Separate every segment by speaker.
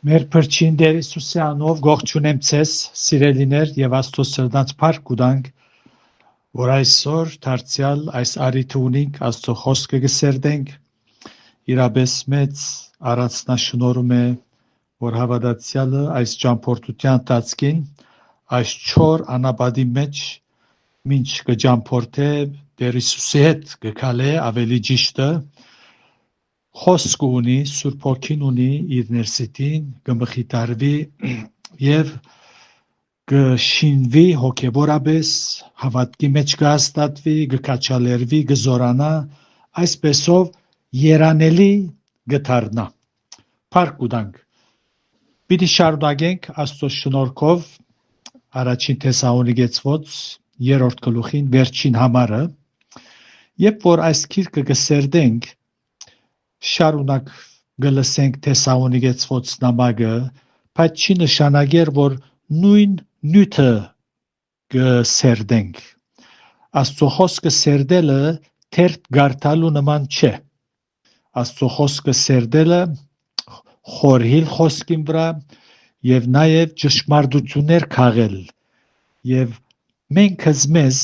Speaker 1: Մեր փրկին Տեր Հիսուսի անով ողջունեմ ցես, սիրելիներ եւ Աստծո սրտանց փառք ուտանք, որ այսօր դարձյալ այս արիթը ունենք Աստծո խոսքը գսերդենք, իրապես մեծ առանձնաշնորհում է, որ հավատացյալը այս ճամփորդության տածքին այս չոր անապատի մեջ ինչ կճամփորդե Տեր Հիսուսի հետ գկալե ավելի ճիշտը խոսք ունի, Սուրբ Հոգին ունի իր ներսիտին, կմխիթարվի եւ կշինվի հոգեորապես, հավատքի մեջ կհաստատվի, կքաչալերվի, կզորանա, այսպեսով երանելի գթարնա։ Փառք ուտանք։ Պիտի շարունակենք Աստծո շնորհքով առաջին Թեսաղոնիկեցված 3-րդ գլուխին վերջին համարը, երբ որ այս գիրքը կսերդենք շարունակ գլսենք Թեսաղոնիկեցված նամակը, բայց չի նշանակեր, որ նույն նյութը կսերդենք։ Աստծո խոսքը սերդելը թերթ գարտալու նման չէ։ Աստծո խոսքը սերդելը խորհիլ խոսքին վրա եւ նաեւ ճշմարտություններ քաղել եւ մենք մեզ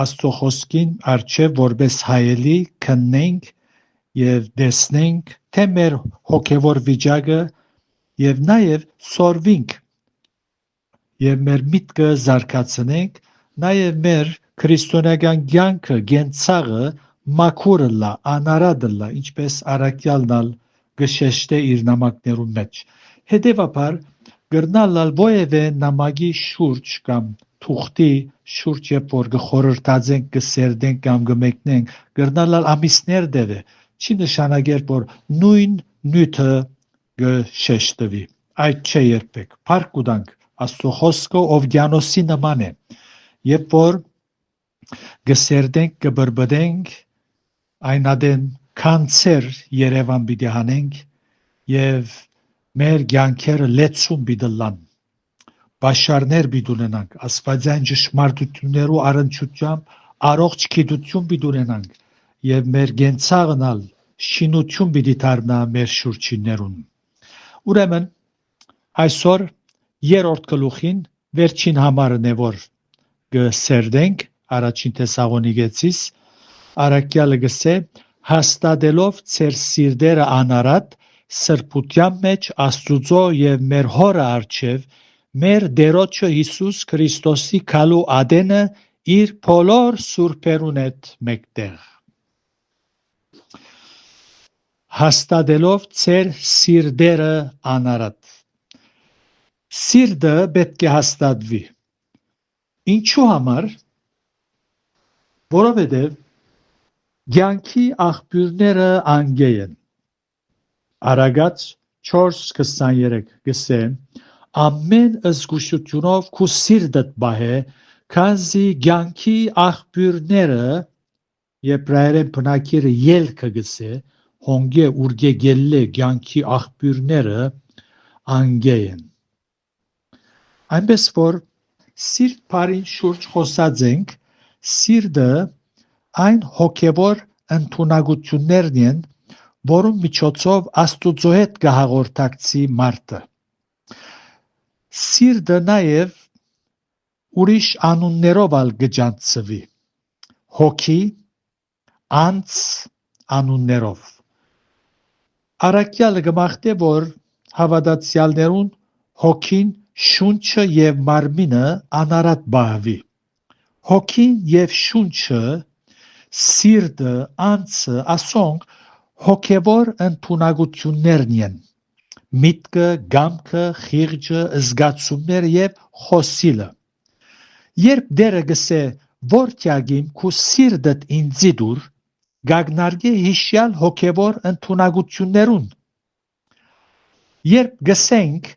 Speaker 1: Աստծո խոսքին արչեւ որպես հայելի քննենք եւ դեսնենք թե մեր հոգեվոր վիճակը եւ նաեւ սորվինք եւ մեր միտքը զարգացնենք նաեւ մեր քրիստոնեական կյանքը գենցաղը մաքուրը լա անարադը լա ինչպես առաքյալն գշեշտե իր նամակներում մեջ հետեւաբար գրնալալ ովևէ նամակի շուրջ կամ թուղթի շուրջ երբ որ գխորհրդածենք գսերդենք կամ գմեկնենք գրնալալ ամիսներ դեպ չի նշանակեր, որ նույն նյութը գշեշտվի։ Այդ չէ երբեք։ Փառք ուտանք Աստծո խոսքը օվկիանոսի նման է։ Երբ որ գսերդենք, կբրբդենք, այնադեն կանցեր Երևան պիտի հանենք եւ մեր կյանքերը լեցուն պիտի լան։ Բաշարներ պիտի ունենանք, աստվածային ճշմարտություններու առնչությամբ առողջ գիտություն պիտի ունենանք եւ մեր գենցաղնալ շինություն պիտի դառնա մեր շուրջիներուն։ Ուրեմն այսօր 3-րդ գլուխին վերջին համարն է որ գսերդենք առաջին Թեսաղոնիկեցիս առաքյալը գսե հաստատելով ծեր սիրտերը անարատ սրբության մեջ Աստուծո եւ մեր հորը արչեւ մեր Տերոջը Հիսուս Քրիստոսի քալու ադենը իր բոլոր սուրբերուն հետ մեկտեղ հաստատելով ծեր սիրտերը անարատ սիրտը պետք է հաստատվի ինչու համար որովհետև կյանքի աղբյուրները անգեյ են Արագած 4:23 գսե ամեն զգուշությունով քու սիրտդ բահե քանզի կյանքի աղբյուրները եբրայերեն բնակիրը ելքը գսե հոնգե ուրգե գելլե կյանքի աղբյուրները անգեյ են այնպես որ սիրտ բարին շուրջ խոսած ենք սիրտը այն հոգևոր ընդունակություններն են որում միջոցով Աստուծո հետ կհաղորդակցի մարդը սիրտը նաև ուրիշ անուններով ալ կջանցվի հոգի անձ անուններով Առաքյալը կմաղթե որ հավատացյալներուն հոգին շունչը եւ մարմինը անարատ բահվի հոգին եւ շունչը սիրտը անձը ասոնք հոգևոր ընդունակություններն են միտքը գամքը խիղճը զգացումները եւ խոսիլը երբ դերը գսե որթյագիմ քու սիրտդ ինձի դուր գագնարգե հիշյալ հոգևոր ընդունակություններուն երբ գսենք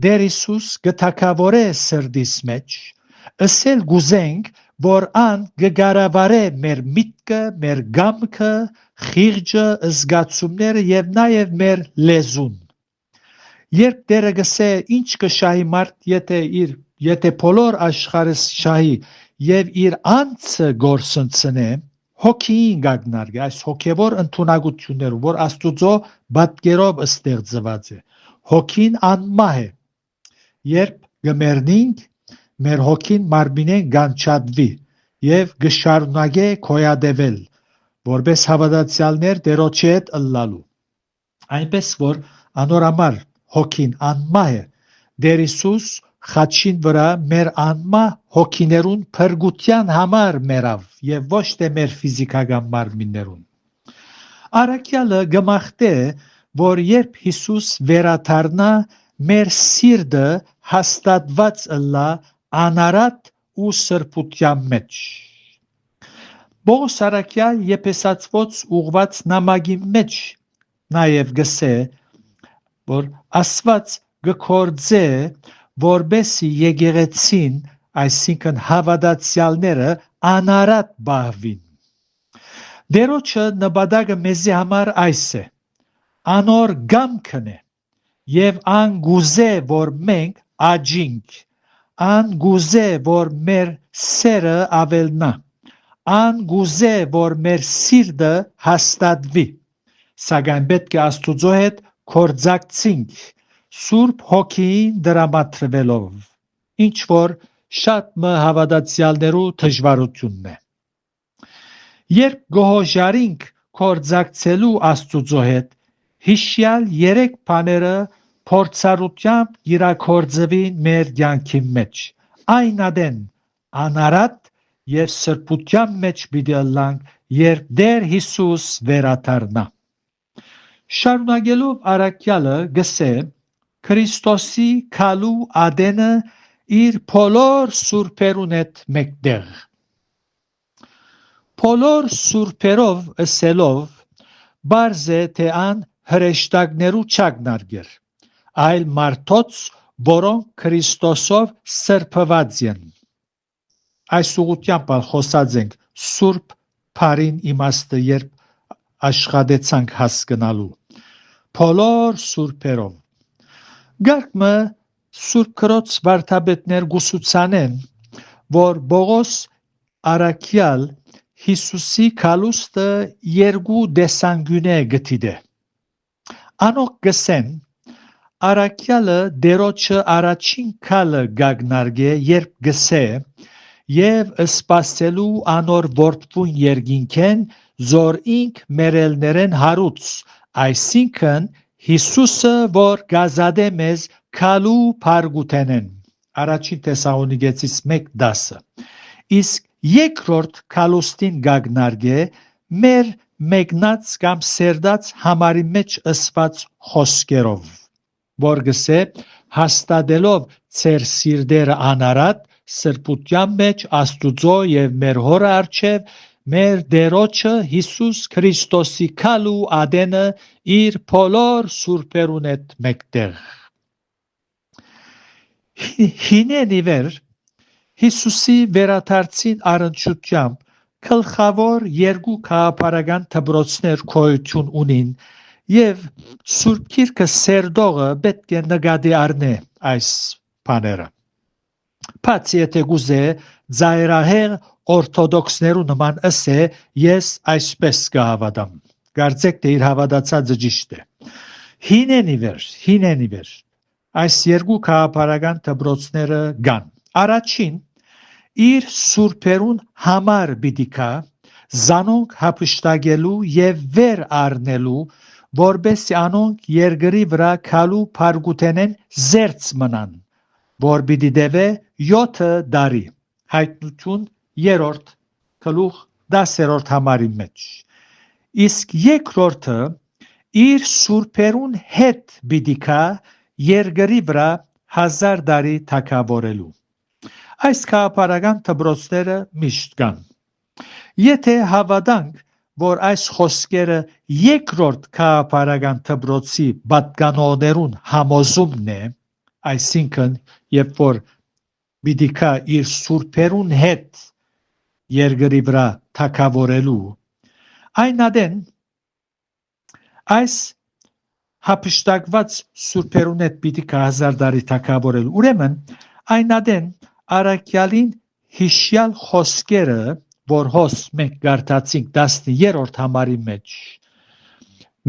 Speaker 1: Դեր Հիսուս գթակավորե սրդիս մեջ ըսել գուզենք որ ան գգարավարե մեր միտքը մեր գամքը խիղճը զգացումները եւ նաեւ մեր լեզուն երբ Դերը գսե ինչ կշահի մարդ եթե բոլոր աշխարհը շահի եւ իր անձը գործընծնե հոգին գագնարգե այս հոգևոր ընդունակությունները որ Աստուծո բատկերով ստեղծված է հոգին անմահ է, երբ գմեռնինք, մեր հոգին մարմինեն գանչադվի և գշարունակե քոյադևել, որպես հավատացյալներ Տերոջի հետ ըլլալու, այնպես որ անոր հոգին անմահ է, Տեր Հիսուս խաչին վրա մեր անմահ հոգիներուն փրկության համար մեռավ և ոչ թե մեր ֆիզիկական մարմիններուն։ Առաքյալը գմախտե, որ երբ Հիսուս վերադառնա, մեր սիրտը հաստատված ըլլա անարատ ու սրբության մեջ։ Պողոս առաքյալ Եփեսացւոց ուղված նամակի մեջ նաև գսե, որ Աստված գկործե, որբեսի եկեղեցին, այսինքն հավատացյալները անարատ բահվին։ Տերոջը նպատակը մեզի համար այս է, անոր կամքն է, և ան գուզե, որ մենք աճինք, ան գուզե, որ մեր սերը ավելնա, ան գուզե, որ մեր սիրտը հաստատվի, սակայն պետք է Աստուծո հետ գործակցենք, Սուրբ Հոգին դրամատրվելով, ինչ որ շատ մը հավատացյալներու դժվարությունն է։ Երբ գոհոժարինք գործակցելու Աստուծո հետ, հիշյալ 3 բաները փորձառությամբ իրագործվին մեր կյանքի մեջ, այն ադեն անարատ և սրբության մեջ պիտի ըլլանք, երբ Տեր Հիսուս վերադառնա։ Շարունակելով առաքյալը գսե, Քրիստոսի քալու ադենը իր բոլոր սուրբերուն հետ մեկտեղ։ Բոլոր սուրբերով ըսելով, բարձ է, թե ան հրեշտակներու չակնարկեր, այլ մարդոց, որոնք Քրիստոսով սրբված են։ Այս ուղղությամբ խոսած ենք սուրբ բառին իմաստը, երբ աշխատեցանք հասկանալու։ Բոլոր սուրբերով։ Գարկմը Սուրբ Քրոց վարդապետներ գուսուցանեն, որ Պողոս առաքյալ Հիսուսի քալուստը 2 տեսանկյունե գտիդե։ Անոնք գսեն, առաքյալը Տերոջը առաջին քալը գագնարգե, երբ գսե, և սպասելու անոր որդվուն երկինքեն, զոր ինք մերելներեն հարուց, այսինքն Հիսուսը, որ գազադե մեզ քալու փարգութենեն։ Առաջին Թեսաղոնիկեցիս 1:10։ Իսկ երկրորդ քալուստին գագնարգե մեր մեկնած կամ սերդած համարի մեջ ըսված խոսքերով, որ գսե հաստատելով ձեր սիրտերը անարատ սրբության մեջ Աստուծո և մեր Հորը առջև, մեր Տերոջը Հիսուս Քրիստոսի քալու ադենը իր բոլոր սուրբերուն հետ մեկտեղ։ Հինեն ի վեր Հիսուսի վերադարձին առնչությամբ գլխավոր 2 գաղափարական դպրոցներ գոյություն ունին, և Սուրբ Գիրքը սերտողը պետք է նկատի առնե այս բաները։ Բացի եթե գուզե ծայրահեղ օրթոդոքսներու նման ըսե, ես այսպես կհավատամ, կարծեք թե իր հավատացածը ճիշտ է։ Հինեն ի վեր այս 2 գաղափարական դպրոցները կան։ Առաջին, իր սուրբերուն համար պիտի գա, զանոնք հափշտակելու և վեր առնելու, որպեսզի անոնք երկրի վրա քալու փարգութենեն զերծ մնան, որ պիտի տևե 7 տարի։ Հայտնություն 3 գլուխ 10 համարի մեջ։ Իսկ երկրորդը իր սուրբերուն հետ պիտի գա երկրի վրա 1000 տարի թագավորելու։ Այս գաղափարական դպրոցները միշտ կան։ Եթե հավատանք, որ այս խոսքերը երկրորդ գաղափարական դպրոցի պատկանողներուն համոզումն է, այսինքն երբ որ պիտի գա իր սուրբերուն հետ երկրի վրա թագավորելու, այն ադեն այս հափշտակված սուրբերուն հետ պիտի գա 1000 տարի թագավորելու, ուրեմն այն ադեն առաքյալին հիշյալ խոսքերը, որ հոս մենք կարդացինք 10-րդ համարի մեջ,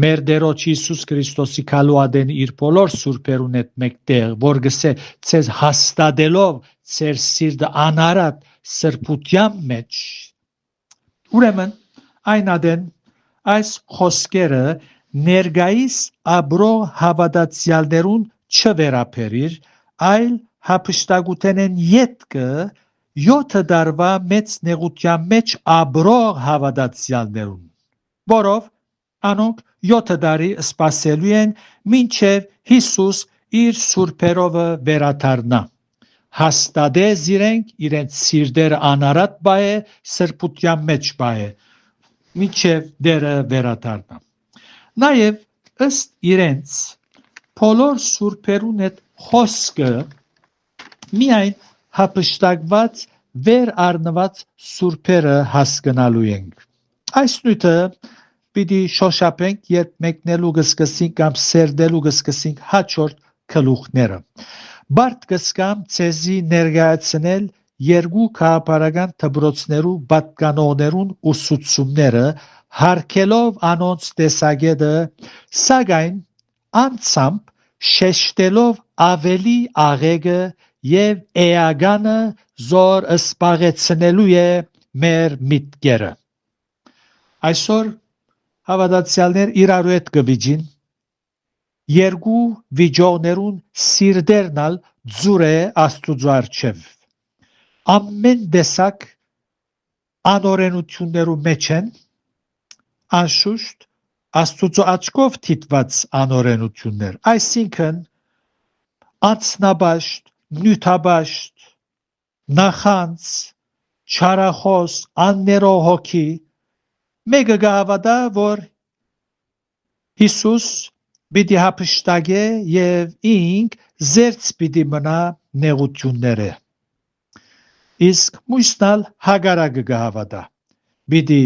Speaker 1: մեր Տերոջ Հիսուս Քրիստոսի քալուադեն իր բոլոր սուրբերուն հետ մեկտեղ, որ գսե ցեզ հաստատելով ցեր սիրտը անարատ սրբության մեջ։ Ուրեմն այն ադեն այս խոսքերը ներգայիս աբրող հավատացյալներուն չվերապերիր, այլ հափշտակութենեն ետքը 7 դարվա մեծ նեղության մեջ աբրող հավատացյալներուն, որով անոնք 7 տարի սպասելու են մինչև Հիսուս իր սուրբերովը վերադառնա, հաստատես իրենց սիրտերը անարատ բայե սրբության մեջ բայե մինչև դերը վերադառնա։ Նաև ըստ իրենց բոլոր սուրբերուն հետ խոսքը միայն հափշտակված վեր առնված սուրբերը հասկանալու ենք։ Այս նույթը պիտի շոշափենք, երբ մեկնելու գսկսենք կամ սերդելու գսկսենք հաջորդ գլուխները։ Բարդ կսկամ ցեզի ներկայացնել երկու քաղաքական դպրոցներու պատկանողներուն ուսուցումները, հարկելով անոնց տեսակետը, սակայն անցամբ շեշտելով ավելի աղեգը եւ էականը զոր սպաղեցնելու է մեր միտքերը։ Այսօր հավատացյալներ իրարու հետ կվիճին, երկու վիճողներուն սիրտերնալ ձուր է Աստուծո առջև։ Ամեն տեսակ անօրենություններու մեջ են, անշուշտ Աստուծո աչքով դիտված անօրենություններ, այսինքն անձնաբաշտ, նյութաբաշտ, նախանց, չարախոս, աններո հոգի, մեկը գավադա, որ Հիսուս պիտի հափշտակե եւ ինք զերծ պիտի մնա նեղությունները։ Իսկ մույսնալ հագարակը գավադա, պիտի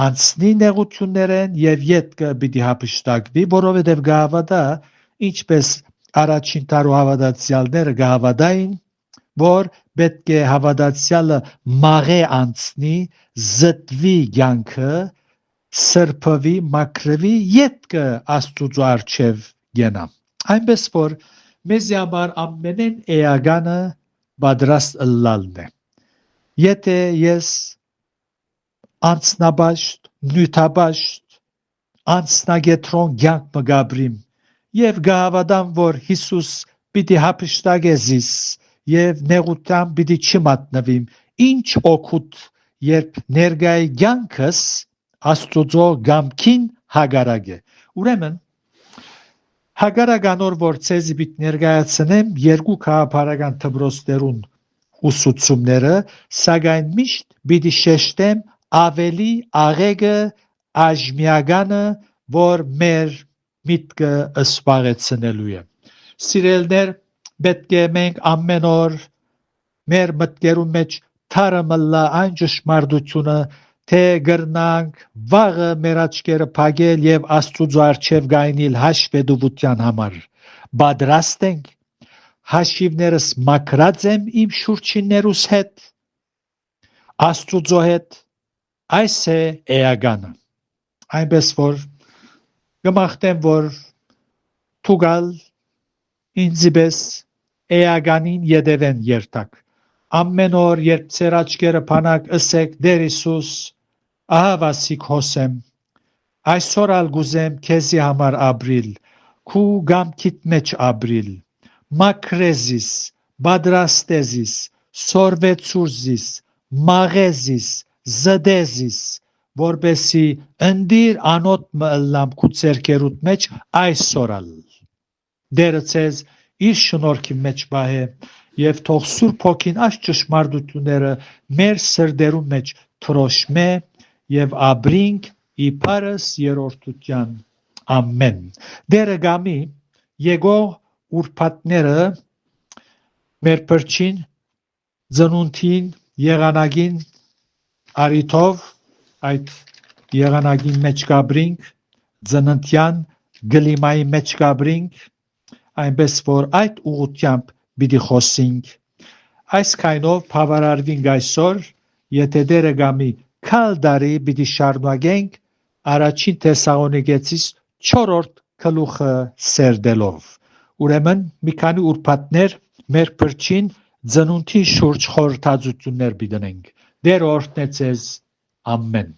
Speaker 1: անցնի նեղություններեն եւ ետքը պիտի հափշտակվի, որովհետեւ գավադա, ինչպես առաջին տարու հավատացյալները գավադային, որ պետք է հավատացյալը մաղե անցնի, զտվի կյանքը, սրբվի, մաքրվի, ետքը Աստուծո առջև գնա։ Այնպես որ մեզի համար ամենեն էականը պատրաստ ըլլալն է։ Եթե ես անձնաբաշտ, նյութաբաշտ, անձնագետրոն կյանք մը գաբրիմ եւ գահավադամ, որ Հիսուս պիտի հափշտակե զիս եւ նեղությամբ պիտի չմատնվիմ, ինչ օգուտ, երբ ներգայի կյանքս Աստուծո գամքին հագարակ է։ Ուրեմն հագարականոր որ ցեզի պիտի ներկայացնեմ երկու քաղաքական դպրոցներուն ուսուցումները, սակայն միշտ պիտի շեշտեմ ավելի աղեգը աժմիականը, որ մեր միտքը սպաղեցնելու է։ Սիրելներ, պետք է մենք ամեն օր մեր մտքերում մեջ թարը մլա այն ճշմարտությունը, թե գրնանք վաղը մեր աչքերը փակել եւ Աստուծո առջև գայնիլ հաշվետվության համար։ Պատրաստ ենք, հաշիվներս մաքրած եմ իմ շուրջիններուս հետ, Աստուծո հետ, այս է էականը։ Այնպես որ գմախտեմ, որ թուգալ ինձիպես էականին յետևեն երթակ։ Ամեն օր, երբ ծեր աչքերը փանակ ըսեք Տեր Հիսուս, ահա վասիկ հոսեմ, այսօր ալ գուզեմ քեզի համար ապրիլ, քու գամքիդ մեջ ապրիլ, մաքրեզիս, պատրաստեզիս, սորվեցուրզիս, մաղեզիս, զդեզիս, որպեսի ընդիր անոտ մը ըլլամ քու ցերկերուտ մեջ այսօր ալ։ Դերը ցեզ իր շնորհքի մեջ բահե եւ թող Սուրբ Հոգին այս ճշմարտությունները մեր սրդերում մեջ թրոշմե եւ ապրինք իբարս երրորդության ամեն։ Դերը գամի եկող ուրփաթները մեր փրկին ծնունդին եղանակին արիթով այդ եղանակին մեջ կաբրինք ծննդյան գլիմայի մեջ կաբրինք այնպես որ այդ ուղությամբ պիտի խոսենք այս քայնով բավարարվինք այսօր եթե դերը գամի քալ դարի պիտի շարունակենք առաջին Թեսաղոնիկեցիս 4-րդ գլուխը սերդելով։ Ուրեմն մի քանի ուրբաթներ մեր բրչին ծնունդի շուրջ խորհրդածություններ պիտենենք։ Դեր օրհնե ձեզ ամեն